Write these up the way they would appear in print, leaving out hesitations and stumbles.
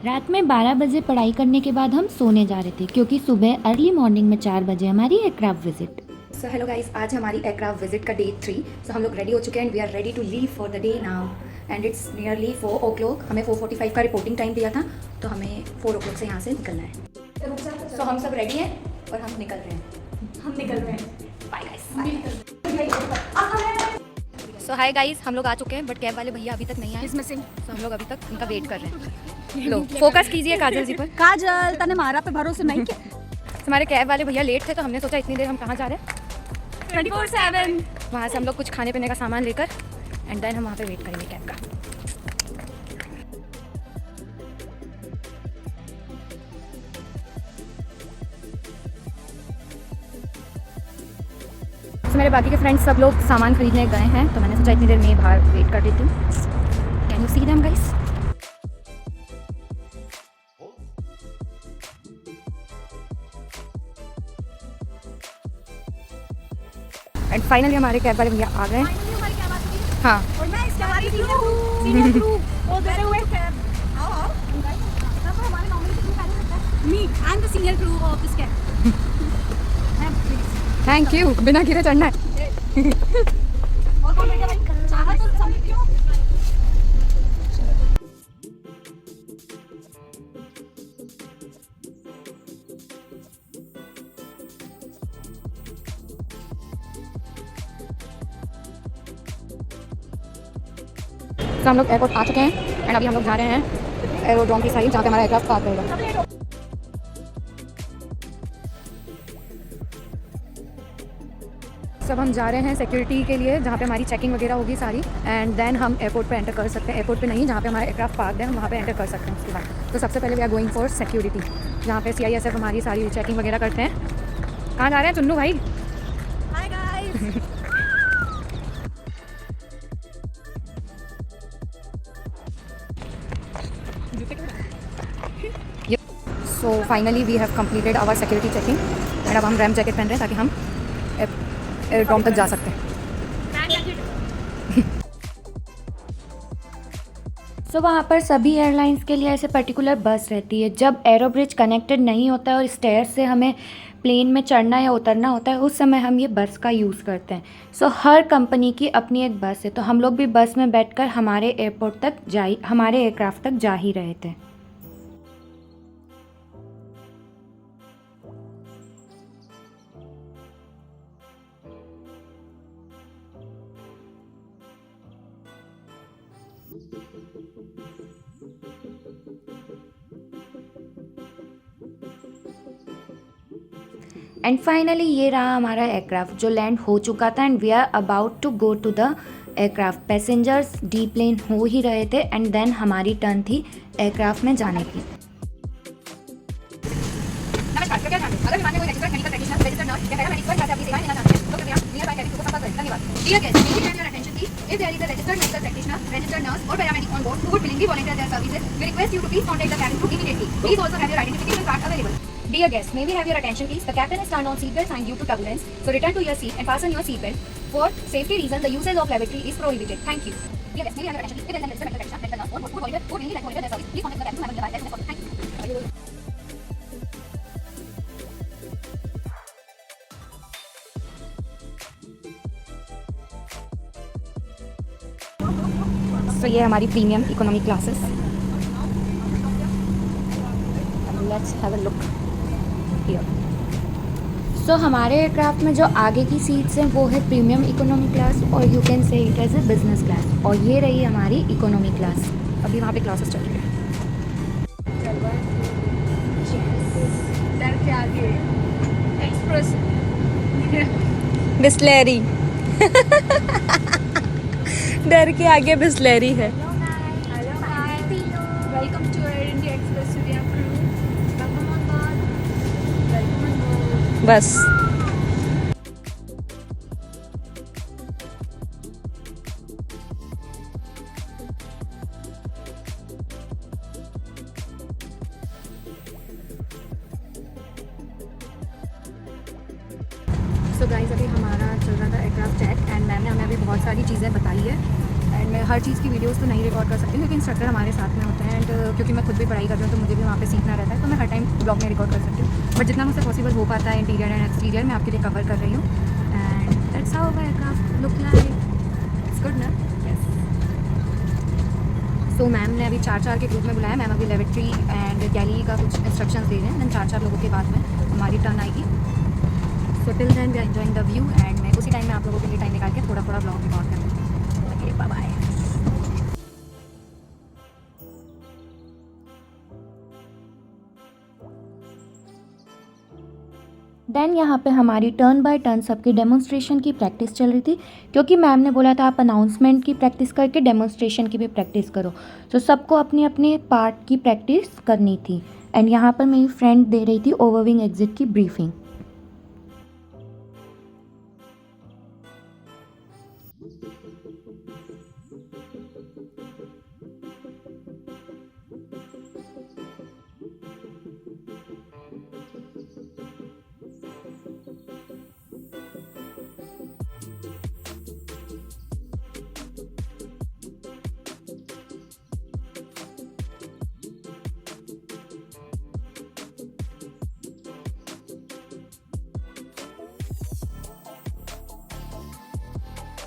रात में 12 बजे पढ़ाई करने के बाद हम सोने जा रहे थे क्योंकि सुबह अर्ली मॉर्निंग में 4 बजे हमारी aircraft visit. So hello guys, आज हमारी एयरक्राफ्ट विजिट का डे 3। सो हम लोग रेडी हो चुके हैं and we are ready to leave for the day now and it's nearly 4 o'clock। हमें 4:45 का रिपोर्टिंग टाइम दिया था, तो हमें 4 o'clock से यहाँ से निकलना है। सो हम सब रेडी हैं और हम निकल रहे हैं। Bye guys. So hi guys, हम लोग आ चुके हैं बट कैब वाले भैया अभी तक नहीं आए। Is missing. सो हम लोग अभी तक उनका वेट कर रहे हैं। लो फोकस कीजिए काजल जी पर। काजल तने मारा पे भरोसा नहीं किया। हमारे कैब वाले भैया लेट थे, तो हमने सोचा इतनी देर हम कहाँ जा रहे हैं। 24/7 वहाँ से हम लोग कुछ खाने पीने का सामान लेकर एंड देन हम वहाँ पे वेट करेंगे कैब का। तो मेरे बाकी के फ्रेंड्स सब लोग सामान खरीदने गए हैं, तो मैंने सोचा इतनी देर में बाहर वेट कर देती हूँ। Can you see them guys? And finally हमारे कैब वाले भैया आ गए। हाँ, और मैं इसके हमारी सीनियर क्रू वो दे रहे हुए कैब। आओ सब हमारे नॉर्मली कितने पैसे लगता है? Me I am the senior crew of this cab. Thank you. बिना गिरे चढ़ना है। और कौन बैठा भाई? चाहा तो समझ क्यों? तो हम लोग एयरपोर्ट आ चुके हैं एंड अभी हम लोग जा रहे हैं एरोड्रोम की साइड, जहाँ पे हमारा एयरक्राफ्ट पार्क रहेगा। सब हम जा रहे हैं सिक्योरिटी के लिए, जहाँ पे हमारी चेकिंग वगैरह होगी सारी एंड देन हम एयरपोर्ट पे एंटर कर सकते हैं। एयरपोर्ट पे नहीं, जहाँ पे हमारा एयरक्राफ्ट पार्क है हम वहाँ पे एंटर कर सकते हैं। उसके बाद तो सबसे पहले we are going for security, जहाँ पे CISF हमारी सारी चेकिंग वगैरह करते हैं। कहाँ जा रहे हैं चुन्नू भाई? Hi guys. So finally we have completed our security checking and अब हम रैम जैकेट पहन रहे हैं ताकि हम एयरड्रोम तक जा सकते हैं। सो वहाँ पर सभी एयरलाइंस के लिए ऐसे पर्टिकुलर बस रहती है। जब एरो ब्रिज कनेक्टेड नहीं होता है और स्टेयर से हमें प्लेन में चढ़ना या उतरना होता है, उस समय हम ये बस का यूज़ करते हैं। सो हर कंपनी की अपनी एक बस है, तो हम लोग भी बस में बैठकर हमारे हमारे एयरक्राफ्ट तक जा ही रहे थे। एंड फाइनली ये रहा हमारा एयरक्राफ्ट जो लैंड हो चुका था and we are about to go to the aircraft. Passengers deplane हो ही रहे थे एंड देन हमारी टर्न थी एयरक्राफ्ट में जाने की। नमस्कार, कृपया ध्यान दें, अगर विमान में कोई registered medical practitioner, registered nurse या पैरामेडिक वर्ग आपकी सेवाएं लेना चाहते हैं, तो कृपया नियर बाय कैबिन को संपर्क करें। धन्यवाद। Dear guests, may we have your attention please? If there is a registered medical practitioner, registered nurse or paramedic on board who would willingly volunteer their services, we request you to please contact the cabin crew immediately. Please also have your identification card available. Dear guests, may we have your attention please? The captain has turned on seatbelt sign due to turbulence, so return to your seat and fasten your seatbelt. For safety reasons, the usage of lavatory is prohibited. Thank you. Dear guests, may we have your attention please? If there is a registered medical practitioner, medical nurse or who would willingly like to volunteer their service, please contact the cabin crew member nearby as soon as possible. Thank you. तो ये हमारी premium economy classes. Let's have a look here. So हमारे aircraft में जो आगे की seats हैं वो है प्रीमियम इकोनॉमी क्लास और you can say it as a business class, और ये रही हमारी इकोनॉमी क्लास। अभी वहाँ पे क्लासेस चल रही है। एक्सप्रेस बिस्लेरी। डर के आगे बिस्लेरी है। Welcome to Air India Express India crew. Welcome on board. Welcome on board. बस सो गाइस, अभी हमारा चल रहा था एयरक्राफ्ट चेक एंड मैम ने हमें अभी बहुत सारी चीज़ें बताई है एंड मैं हर चीज़ की वीडियोस तो नहीं रिकॉर्ड कर सकती हूँ क्योंकि इंस्ट्रक्टर हमारे साथ में होते हैं एंड क्योंकि मैं खुद भी पढ़ाई कर रही हूँ तो मुझे भी वहाँ पे सीखना रहता है, तो मैं हर टाइम ब्लॉग में रिकॉर्ड कर सकती हूँ, बट जितना मुझसे पॉसिबल हो पाता है इंटीरियर एंड एक्सटीरियर मैं आपके लिए कवर कर रही हूँ and that's how my aircraft look like. It's good ना? यस। सो मैम ने अभी 4 के ग्रुप में बुलाया। मैम अभी लेवेट्री एंड गैली का कुछ इंस्ट्रक्शंस दे रहे हैं, देन 4 लोगों के बाद में हमारी टर्न आएगी। So till then we are enjoying the view and मैं उसी टाइम में आप लोगों के लिए टाइम निकाल के थोड़ा थोड़ा ब्लॉग रिकॉर्ड करती हूँ। Okay bye bye. देन यहाँ पे हमारी टर्न बाय टर्न सबकी डेमोन्स्ट्रेशन की प्रैक्टिस चल रही थी, क्योंकि मैम ने बोला था आप अनाउंसमेंट की प्रैक्टिस करके डेमोन्स्ट्रेशन की भी प्रैक्टिस करो। तो सबको अपने अपने पार्ट की प्रैक्टिस करनी थी। एंड यहाँ पर मेरी फ्रेंड दे रही थी ओवरविंग एग्जिट की briefing.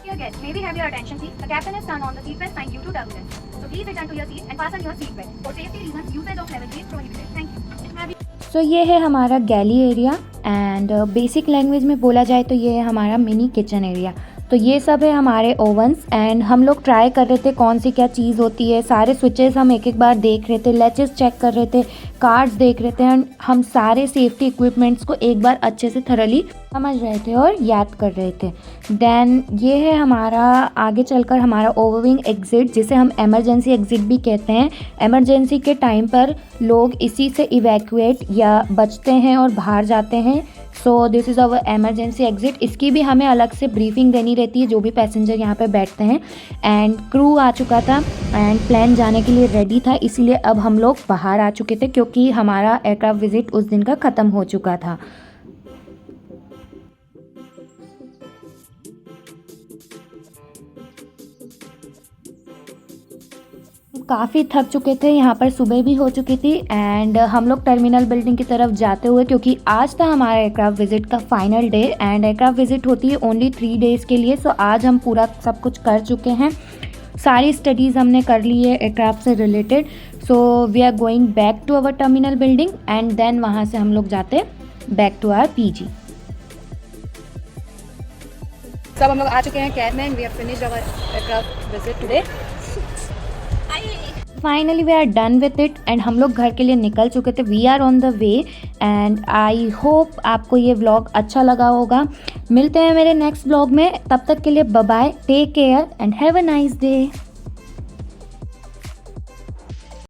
Dear guests, may we have your attention please? The captain has turned on the seatbelt sign due to turbulence. So please return to your seat and fasten your seatbelt. For safety reasons, usage of level is prohibited. Thank you. सो ये है हमारा गैली area and basic language में बोला जाए तो ये है हमारा मिनी किचन एरिया। तो ये सब है हमारे ओवंस एंड हम लोग ट्राई कर रहे थे कौन सी क्या चीज़ होती है, सारे स्विचेस हम एक एक बार देख रहे थे, लैचेस चेक कर रहे थे, कार्ड्स देख रहे थे एंड हम सारे सेफ्टी इक्विपमेंट्स को एक बार अच्छे से थरली समझ रहे थे और याद कर रहे थे। देन ये है हमारा आगे चलकर हमारा ओवरविंग एग्जिट, जिसे हम इमरजेंसी एग्जिट भी कहते हैं। इमरजेंसी के टाइम पर लोग इसी से इवैक्यूएट या बचते हैं और बाहर जाते हैं। So this is our emergency exit. इसकी भी हमें अलग से ब्रीफिंग देनी रहती है जो भी पैसेंजर यहाँ पे बैठते हैं। एंड क्रू आ चुका था एंड प्लेन जाने के लिए रेडी था, इसीलिए अब हम लोग बाहर आ चुके थे क्योंकि हमारा एयरक्राफ्ट विजिट उस दिन का ख़त्म हो चुका था। काफ़ी थक चुके थे, यहाँ पर सुबह भी हो चुकी थी एंड हम लोग टर्मिनल बिल्डिंग की तरफ जाते हुए, क्योंकि आज था हमारा एयरक्राफ्ट विज़िट का final day and aircraft visit होती है ओनली 3 डेज़ के लिए। सो आज हम पूरा सब कुछ कर चुके हैं, सारी स्टडीज़ हमने कर ली है एयरक्राफ्ट से related. So we are going back to our terminal building and then वहाँ से हम लोग जाते बैक टू आवर पीजी। सब हम लोग आ चुके हैं कैब में and we have finished our aircraft visit today. Finally we are done with it and हम लोग घर के लिए निकल चुके थे। We are on the way and I hope आपको ये व्लॉग अच्छा लगा होगा। मिलते हैं मेरे नेक्स्ट व्लॉग में, तब तक के लिए bye bye, take care and have a nice day.